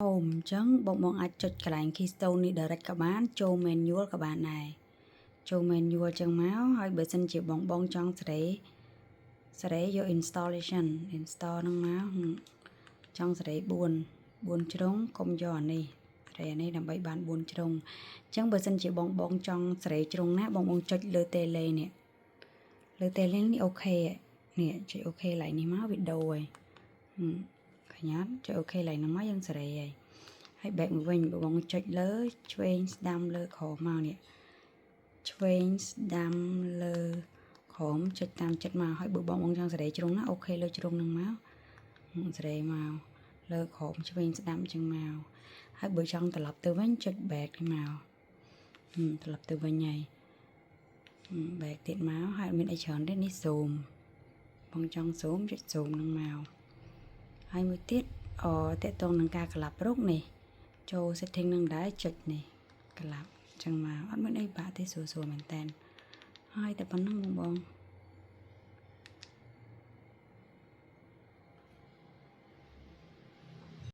Chẳng bongអាចចុចកន្លែង keystone នេះ direct ក៏បានចូល manual ក៏បានដែរចូល manual ចឹងមកហើយបើសិនជាបងចង់សេរីយក installation install ហ្នឹងមកចង់សេរី4ជ្រុងកុំយកអានេះសេរីអានេះដើម្បីបាន4ជ្រុងអញ្ចឹងបើសិនជាបងចង់សេរីជ្រុងណាបងចុចលើ tele នេះលើ tele នេះអូខេនេះចុចអូខេឡើងនេះមកវីដេអូហើយឃើញអត់ចុចអូខេឡើងហ្នឹងមកយើងសេរីហើយបែកមកវិញបងចុចលើឆ្វេងស្ដាំលើក្រោមមកនេះឆ្វេងស្ដាំលើក្រោមចុចតាមចិត្តមកហើយបើបងចង់សេរីជ្រុងណាអូខេលើជ្រុងហ្នឹងមកសេរីមកលើក្រោមឆ្វេងស្ដាំចឹងមកហើយបើចង់ត្រឡប់ទៅវិញចុច back មកត្រឡប់ទៅវិញហើយ back ទៀតមកហើយមានអីច្រើនទេនេះ zoom បងចង់ zoom ចុច zoom ហ្នឹងមកហើយមួយទៀតតកតងនឹងការក្លាប់រូបនេះចូល setting នឹងដែរចុចនេះក្លាប់ចឹងមកអត់មានអីបាក់ទេស្រួលមែនតើហើយតែប៉ុណ្្នឹងបង